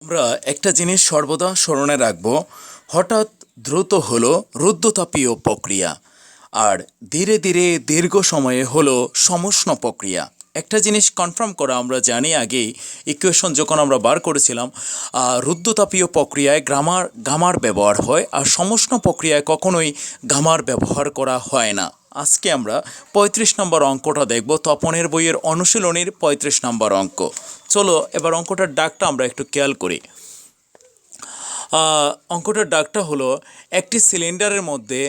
আমরা একটা জিনিস সর্বদা স্মরণে রাখব, হঠাৎ দ্রুত হলো রুদ্ধতাপীয় প্রক্রিয়া, আর ধীরে ধীরে দীর্ঘ সময়ে হলো সমুষ্ণ প্রক্রিয়া। একটা জিনিস কনফার্ম করা আমরা জানি, আগেই ইকুয়েশন যখন আমরা বার করেছিলাম, রুদ্ধতাপীয় প্রক্রিয়ায় গামার ব্যবহার হয়, আর সমুষ্ণ প্রক্রিয়ায় কখনোই গামার ব্যবহার করা হয় না। আজকে আমরা ৩৫ নম্বর অঙ্কটা দেখব, তপনের বইয়ের অনুশীলনীর ৩৫ নম্বর অঙ্ক। চলো এবার অঙ্কটার ডাকটা আমরা একটু খেয়াল করি। অঙ্কটার ডাকটা হলো, একটি সিলিন্ডারের মধ্যে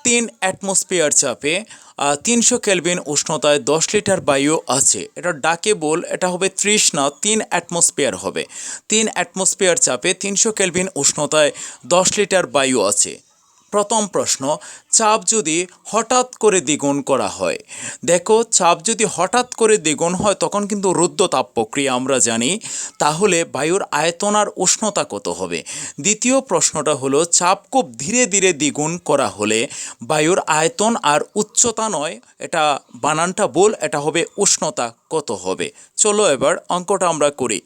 ৩ অ্যাটমসফিয়ার চাপে ৩০০ কেলভিন উষ্ণতায় ১০ লিটার বায়ু আছে। এটা ডাকে বল, এটা হবে ৩০ না ৩ অ্যাটমসফিয়ার হবে। ৩ অ্যাটমসফিয়ার চাপে ৩০০ কেলভিন উষ্ণতায় ১০ লিটার বায়ু আছে। প্রথম প্রশ্ন, চাপ যদি হঠাৎ করে দ্বিগুণ করা হয়। দেখো, চাপ যদি হঠাৎ করে দ্বিগুণ হয় তখন কিন্তু রুদ্ধতাপ প্রক্রিয়া আমরা জানি, তাহলে বায়ুর আয়তন আর উষ্ণতা কত হবে। দ্বিতীয় প্রশ্নটা হলো, চাপ খুব ধীরে ধীরে দ্বিগুণ করা হলে বায়ুর আয়তন আর উচ্চতা নয়, এটা বানানটা বল, এটা হবে উষ্ণতা কত হবে। চলো এবার অঙ্কটা আমরা করি।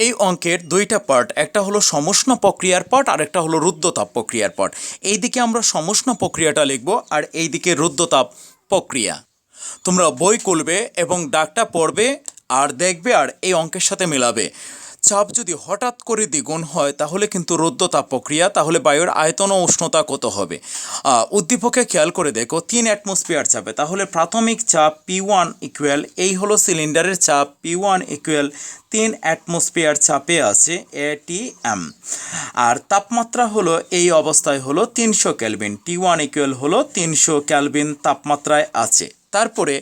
এই অঙ্কের দুইটা পার্ট, একটা হলো সমুষ্ণ প্রক্রিয়ার পার্ট আর একটা হলো রুদ্ধতাপ প্রক্রিয়ার পার্ট। এইদিকে আমরা সমুষ্ণ প্রক্রিয়াটা লিখব আর এইদিকে রুদ্ধতাপ প্রক্রিয়া। তোমরা বই খুলবে এবং ডাকটা পড়বে আর দেখবে আর এই অঙ্কের সাথে মেলাবে। চাপ যদি হঠাৎ করে দ্বিগুণ হয় তাহলে কিন্তু রুদ্ধতাপ প্রক্রিয়া, তাহলে বায়ুর আয়তন ও উষ্ণতা কত হবে। উদ্দীপকে খেয়াল করে দেখো, ৩ অ্যাটমসফিয়ার চাপে, তাহলে প্রাথমিক চাপ P1 ইকুয়াল, এই হলো সিলিন্ডারের চাপ, P1 ইকুয়াল ৩ অ্যাটমসফিয়ার চাপে আছে ATM, আর তাপমাত্রা হলো এই অবস্থায় হলো ৩০০ কেলভিন, T1 ইকুয়াল হলো ৩০০ কেলভিন তাপমাত্রায় আছে। তারপরে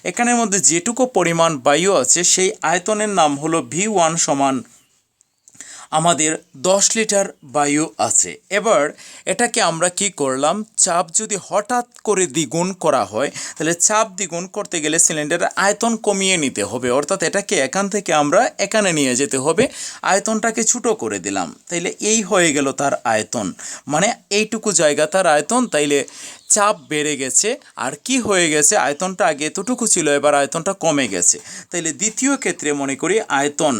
এখানের মধ্যে যেটুকু পরিমাণ বায়ু আছে সেই আয়তনের নাম হলো V1 সমান আমাদের ১০ লিটার বায়ু আছে। এবার এটাকে আমরা কি করলাম, চাপ যদি হঠাৎ করে দ্বিগুণ করা হয় তাহলে চাপ দ্বিগুণ করতে গেলে সিলিন্ডারের আয়তন কমিয়ে নিতে হবে, অর্থাৎ এটাকে এখান থেকে আমরা এখানে নিয়ে যেতে হবে, আয়তনটাকে ছোটো করে দিলাম, তাইলে এই হয়ে গেল তার আয়তন, মানে এইটুকু জায়গা তার আয়তন। তাইলে চাপ বেড়ে গেছে, আর কি হয়ে গেছে, আয়তনটা আগে এতটুকু ছিল, এবার আয়তনটা কমে গেছে। তাইলে দ্বিতীয় ক্ষেত্রে মনে করি আয়তন,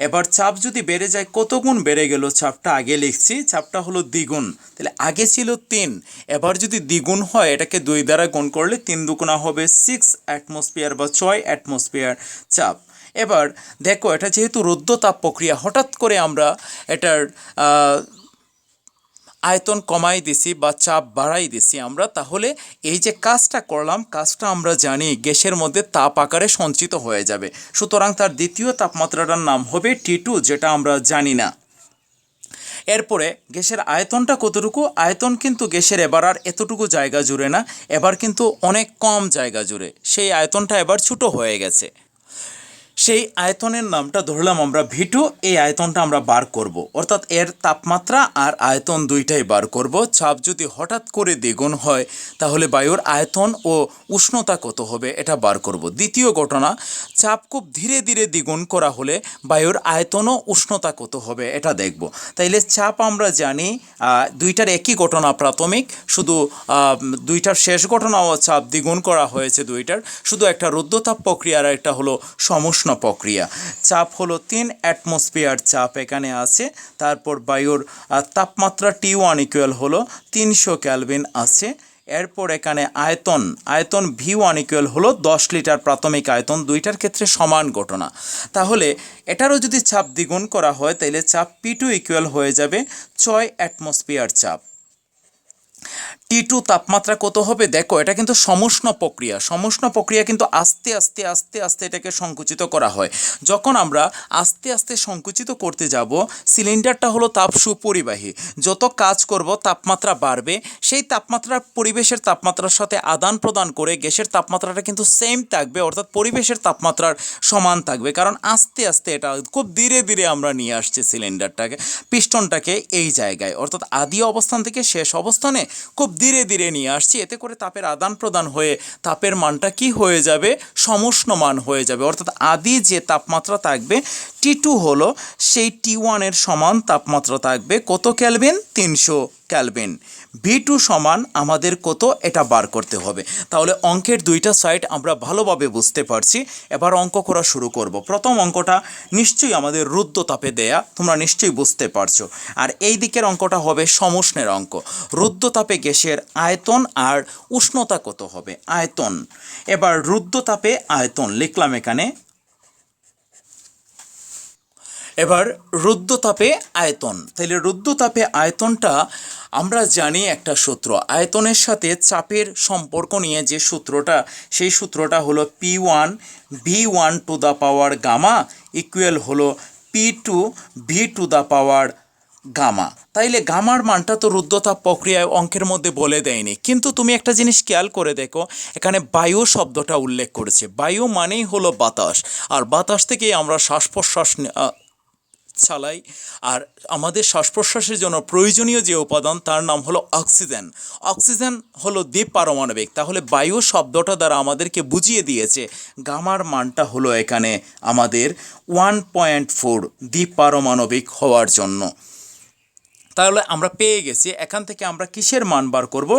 এবার চাপ যদি বেড়ে যায়, কত গুণ বেড়ে গেল, চাপটা আগে লিখছি, চাপটা হলো দ্বিগুণ, তাহলে আগে ছিল ৩, এবার যদি দ্বিগুণ হয় এটাকে ২ দ্বারা গুণ করলে ৩ দুগুণা হবে 6 অ্যাটমসফিয়ার বা ৬ অ্যাটমসফিয়ার চাপ। এবার দেখো, এটা যেহেতু রুদ্ধতাপ প্রক্রিয়া, হঠাৎ করে আমরা এটার আয়তন কমাই দিছি বা চাপ বাড়াই দিছি আমরা, তাহলে এই যে কাজটা করলাম, কাজটা আমরা জানি গ্যাসের মধ্যে তাপ আকারে সঞ্চিত হয়ে যাবে, সুতরাং তার দ্বিতীয় তাপমাত্রাটার নাম হবে T2, যেটা আমরা জানি না। এরপরে গ্যাসের আয়তনটা কতটুকু, আয়তন কিন্তু গ্যাসের এবার আর এতটুকু জায়গা জুড়ে না, এবার কিন্তু অনেক কম জায়গা জুড়ে, সেই আয়তনটা এবার ছোটো হয়ে গেছে। সেই আয়তনের নামটা ধরলাম আমরা V2, এই আয়তনটা আমরা বার করব, অর্থাৎ এর তাপমাত্রা আর আয়তন দুইটাই বার করব। চাপ যদি হঠাৎ করে দ্বিগুণ হয় তাহলে বায়ুর আয়তন ও উষ্ণতা কত হবে এটা বার করব। দ্বিতীয় ঘটনা, চাপ খুব ধীরে ধীরে দ্বিগুণ করা হলে বায়ুর আয়তন ও উষ্ণতা কত হবে এটা দেখব। তাইলে চাপ আমরা জানি, দুইটার একই ঘটনা প্রাথমিক, শুধু দুইটার শেষ ঘটনাও চাপ দ্বিগুণ করা হয়েছে দুইটার, শুধু একটা রুদ্ধতাপ প্রক্রিয়া আর একটা হলো সমুষ্ণ প্রক্রিয়া। চাপ হলো ৩ অ্যাটমসফিয়ার চাপ এখানে আছে, তারপর বায়ুর তাপমাত্রা T1 ইকুয়াল হলো ৩০০ কেলভিন আছে। এরপর এখানে আয়তন V1 ইকুয়াল হলো ১০ লিটার প্রাথমিক আয়তন, দুইটার ক্ষেত্রে সমান ঘটনা। তাহলে এটারও যদি চাপ দ্বিগুণ করা হয় তাহলে চাপ P2 ইকুয়াল হয়ে যাবে ৬ অ্যাটমসফিয়ার চাপ। T2 তাপমাত্রা কত হবে, দেখো এটা কিন্তু সমুষ্ণ প্রক্রিয়া কিন্তু আস্তে আস্তে আস্তে আস্তে এটাকে সংকুচিত করা হয়। যখন আমরা আস্তে আস্তে সংকুচিত করতে যাব, সিলিন্ডারটা হলো তাপ সুপরিবাহী, যত কাজ করব তাপমাত্রা বাড়বে, সেই তাপমাত্রা পরিবেশের তাপমাত্রার সাথে আদান প্রদান করে গ্যাসের তাপমাত্রাটা কিন্তু সেম থাকবে, অর্থাৎ পরিবেশের তাপমাত্রার সমান থাকবে, কারণ আস্তে আস্তে এটা খুব ধীরে ধীরে আমরা নিয়ে আসছি সিলিন্ডারটাকে, পিস্টনটাকে এই জায়গায়, অর্থাৎ আদি অবস্থান থেকে শেষ অবস্থানে খুব ধীরে ধীরে নিয়ে আসছি। এতে করে তাপের আদান প্রদান হয়ে তাপের মানটা কি হয়ে যাবে, সমুষ্ণ মান হয়ে যাবে, অর্থাৎ আদি যে তাপমাত্রা থাকবে T2 হলো সেই T1 এর সমান তাপমাত্রা থাকবে, কত কেলভিন, ৩০০ কেলভিন। V2 সমান আমাদের কত এটা বার করতে হবে। তাহলে অঙ্কের দুইটা সাইড আমরা ভালোভাবে বুঝতে পারছি। এবার অঙ্ক করা শুরু করব। প্রথম অঙ্কটা নিশ্চয়ই আমাদের রুদ্ধতাপে দেয়া, তোমরা নিশ্চয়ই বুঝতে পারছো। আর এই দিকের অঙ্কটা হবে সমুষ্ণের অঙ্ক। রুদ্ধতাপে গ্যাসের আয়তন আর উষ্ণতা কত হবে, আয়তন। এবার রুদ্ধতাপে আয়তন লিখলাম এখানে। এবার রুদ্ধতাপে আয়তন, তাহলে রুদ্ধতাপে আয়তনটা আমরা জানি একটা সূত্র, আয়তনের সাথে চাপের সম্পর্ক নিয়ে যে সূত্রটা, সেই সূত্রটা হলো P1 to the power gamma equal হলো P2 two the power gamma. তাইলে গামার মানটা তো রুদ্ধতাপ প্রক্রিয়ায় অঙ্কের মধ্যে বলে দেয়নি, কিন্তু তুমি একটা জিনিস খেয়াল করে দেখো, এখানে বায়ু শব্দটা উল্লেখ করেছে। বায়ু মানেই হলো বাতাস, আর বাতাস থেকেই আমরা শ্বাস প্রশ্বাস চালাই। আর আমাদের শ্বাস প্রশ্বাসের জন্য প্রয়োজনীয় যে উপাদান তার নাম হলো অক্সিজেন। অক্সিজেন হলো দ্বিপারমাণবিক। তাহলে বায়ু শব্দটা দ্বারা আমাদেরকে বুঝিয়ে দিয়েছে গামার মানটা হলো এখানে আমাদের 1.4 দ্বিপারমাণবিক হওয়ার জন্য। তাহলে আমরা পেয়ে গেছি। এখান থেকে আমরা কিসের মান বার করব,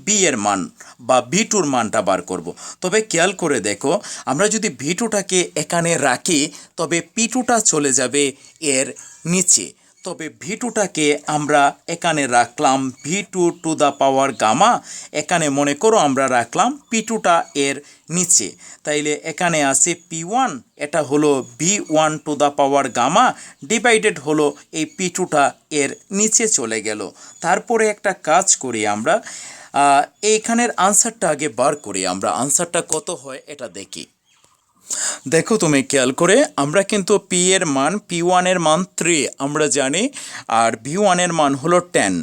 বি এর মান বা V2 মানটা বার করব। তবে খেয়াল করে দেখো, আমরা যদি V2টাকে এখানে রাখি তবে P2টা চলে যাবে এর নিচে। তবে V2টাকে আমরা এখানে রাখলাম V2 two the power gamma, এখানে মনে করো আমরা রাখলাম P2টা এর নিচে। তাইলে এখানে আছে P1, এটা হলো V1 to the power gamma divided হলো এই P2টা এর নিচে চলে গেল। তারপরে একটা কাজ করি আমরা, এইখানের আনসারটা আগে বার করি। আমরা আনসারটা কত হয় এটা দেখি। দেখো তুমি খেয়াল করে, আমরা কিন্তু পি এর মান P1 এর মান 3 আমরা জানি, আর V1 এর মান হলো 10,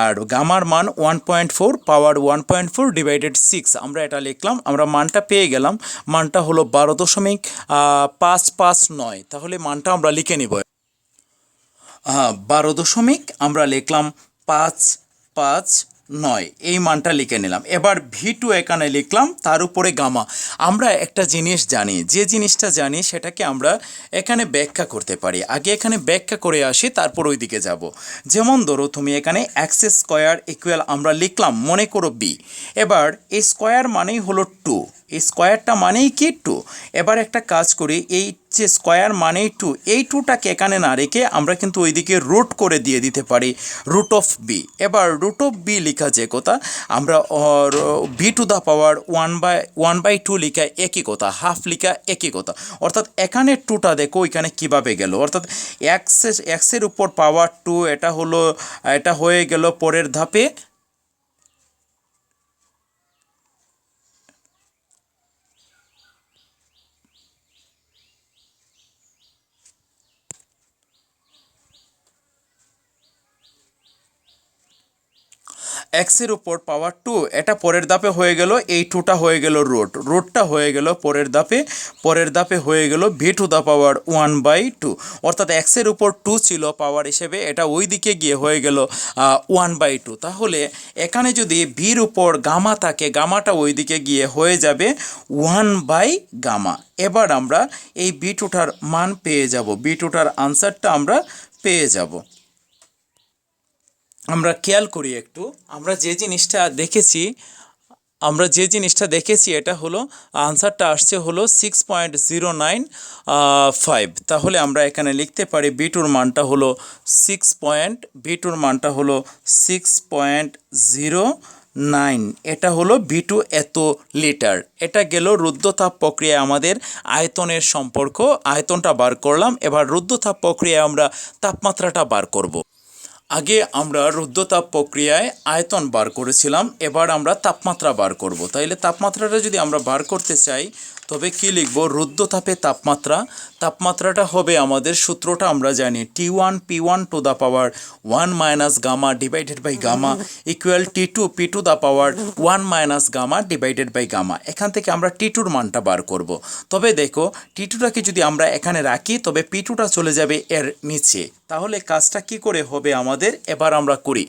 আর গামার মান 1.4 পাওয়ার 1.4 ডিভাইডেড 6 আমরা এটা লিখলাম। আমরা মানটা পেয়ে গেলাম, মানটা হলো 12.559। তাহলে মানটা আমরা লিখে নিব। 12 আমরা লিখলাম 559, এই মানটা লিখে নিলাম। এবার V2 এখানে লিখলাম, তার উপরে গামা। আমরা একটা জিনিস জানি, যে জিনিসটা জানি সেটাকে আমরা এখানে ব্যাখ্যা করতে পারি। আগে এখানে ব্যাখ্যা করে আসি, তারপর ওই দিকে যাব। যেমন ধরো তুমি এখানে x স্কোয়ার ইকুয়াল আমরা লিখলাম মনে করো b। এবার এই স্কোয়ার মানেই হলো 2, এই স্কোয়ারটা মানেই কি 2। এবার একটা কাজ করি, এই যে স্কোয়ার মানেই 2, এই 2টাকে এখানে না রেখে আমরা কিন্তু ওইদিকে রুট করে দিয়ে দিতে পারি রুট অফ বি। এবার রুট অফ বি লেখা যে কথা, আমরা বি টু দ্য পাওয়ার 1/2 লেখা একই কথা, হাফ লেখা একই কথা। অর্থাৎ এখানে 2টা দেখো ওইখানে কিভাবে গেল, অর্থাৎ এক্সের উপর পাওয়ার 2, এটা হয়ে গেল পরের ধাপে। এক্সের উপর পাওয়ার 2, এটা পরের ধাপে হয়ে গেল, এই 2টা হয়ে গেল রুটটা হয়ে গেল পরের ধাপে হয়ে গেল ভি টু দ্য পাওয়ার 1/2। অর্থাৎ এক্সের উপর 2 ছিল পাওয়ার হিসেবে, এটা ওই দিকে গিয়ে হয়ে গেল 1/2। তাহলে এখানে যদি ভির উপর গামা থাকে, গামাটা ওই দিকে গিয়ে হয়ে যাবে 1/গামা। এবার আমরা এই V2টার মান পেয়ে যাব, V2টার আনসারটা আমরা পেয়ে যাব। আমরা খেয়াল করি একটু, আমরা যে জিনিসটা দেখেছি এটা হলো আনসারটা আসছে হলো 6.095। তাহলে আমরা এখানে লিখতে পারি V2 মানটা হলো 6.09। এটা হলো V2 এত লিটার। এটা গেল রুদ্ধতাপ প্রক্রিয়ায় আমাদের আয়তনের সম্পর্ক, আয়তনটা বার করলাম। এবার রুদ্ধতাপ প্রক্রিয়ায় আমরা তাপমাত্রাটা বার করব। আগে আমরা রুদ্ধতাপ প্রক্রিয়ায় আয়তন বার করেছিলাম, এবার আমরা তাপমাত্রা বার করব। তাইলে তাপমাত্রাটা যদি আমরা বার করতে চাই তবে কি লিখব, রুদ্ধতাপে তাপমাত্রাটা হবে আমাদের সূত্রটা আমরা জানি T1 P1 to the power 1 minus gamma divided by gamma equal T2 P to the power 1 minus gamma divided by gamma. এখান থেকে আমরা T2 মানটা বার করব। তবে দেখো T2টাকে যদি আমরা এখানে রাখি তবে P2টা চলে যাবে এর নিচে। তাহলে কাজটা কি করে হবে আমাদের, এবার আমরা করি।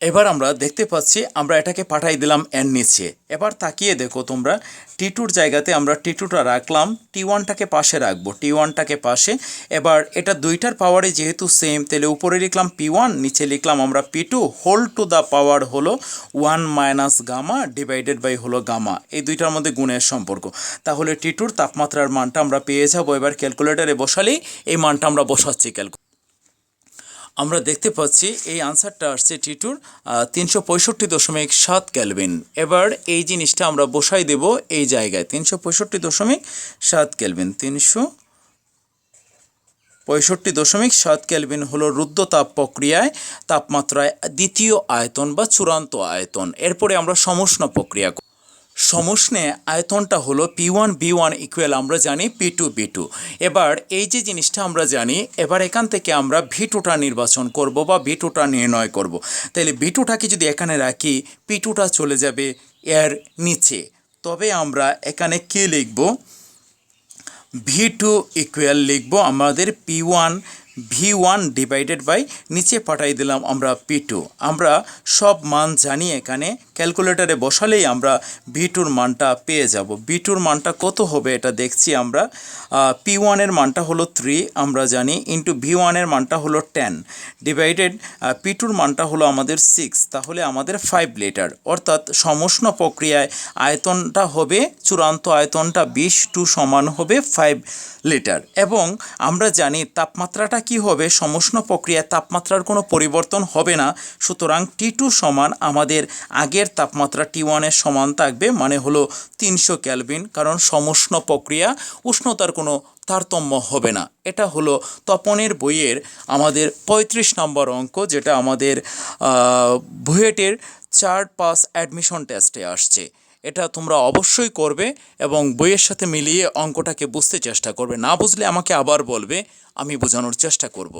এবার আমরা দেখতে পাচ্ছি আমরা এটাকে পাঠাই দিলাম এর নিচে। এবার তাকিয়ে দেখো তোমরা, T2 জায়গাতে আমরা T2টা রাখলাম, T1টাকে পাশে রাখবো, T1টাকে পাশে। এবার এটা দুইটার পাওয়ারে যেহেতু সেম, তাহলে উপরে লিখলাম P1, নিচে লিখলাম আমরা P2 হোল টু দ্য পাওয়ার হলো 1 মাইনাস গামা ডিভাইডেড বাই হলো গামা, এই দুইটার মধ্যে গুণের সম্পর্ক। তাহলে T2র তাপমাত্রার মানটা আমরা পেয়ে যাবো। এবার ক্যালকুলেটারে বসালেই এই মানটা আমরা বসাচ্ছি। আমরা দেখতে পাচ্ছি এই আনসারটা আসছে T2র 365.7 কেলভিন। এবার এই জিনিসটা আমরা বসাই দেব এই জায়গায়, 365.7 কেলভিন। 365.7 কেলভিন হলো রুদ্ধতাপ প্রক্রিয়ায় তাপমাত্রায় দ্বিতীয় আয়তন বা চূড়ান্ত আয়তন। এরপরে আমরা সমুষ্ণ প্রক্রিয়া। সমুষ্ণে আয়তনটা হলো P1B1 ইকুয়াল আমরা জানি P2B2। এবার এই যে জিনিসটা আমরা জানি, এবার এখান থেকে আমরা V2টা নির্বাচন করব বা V2টা নির্ণয় করব। তাহলে V2টাকে যদি এখানে রাখি, P2টা চলে যাবে এর নিচে। তবে আমরা এখানে কি লিখব? V2 ইকুয়াল লিখব আমাদের V1 ডিভাইডেড বাই নিচে পাঠাই দিলাম আমরা P2। আমরা সব মান জানি, এখানে ক্যালকুলেটরে বসালেই আমরা V2র মানটা পেয়ে যাব। V2র মানটা কত হবে এটা দেখছি আমরা। P1-এর মানটা হলো 3 আমরা জানি, ইন্টু V1-এর মানটা হলো 10 ডিভাইডেড P2র মানটা হলো আমাদের 6, তাহলে আমাদের 5 লিটার। অর্থাৎ সমুষ্ণ প্রক্রিয়ায় আয়তনটা হবে, চূড়ান্ত আয়তনটা 20 সমান হবে 5 লিটার। এবং আমরা জানি তাপমাত্রাটা কি হবে, সমুষ্ণ প্রক্রিয়ায় তাপমাত্রার কোনো পরিবর্তন হবে না। সুতরাং T2 সমান আমাদের আগের তাপমাত্রা T1-এর সমান থাকবে, মানে হলো 300 কেলভিন, কারণ সমুষ্ণ প্রক্রিয়া উষ্ণতার কোনো তারতম্য হবে না। এটা হলো তপনের বইয়ের আমাদের 35 নম্বর অঙ্ক, যেটা আমাদের বুয়েটের 4-5 অ্যাডমিশন টেস্টে আসছে। এটা তোমরা অবশ্যই করবে এবং বইয়ের সাথে মিলিয়ে অঙ্কটাকে বুঝতে চেষ্টা করবে। না বুঝলে আমাকে আবার বলবে, আমি বোঝানোর চেষ্টা করব।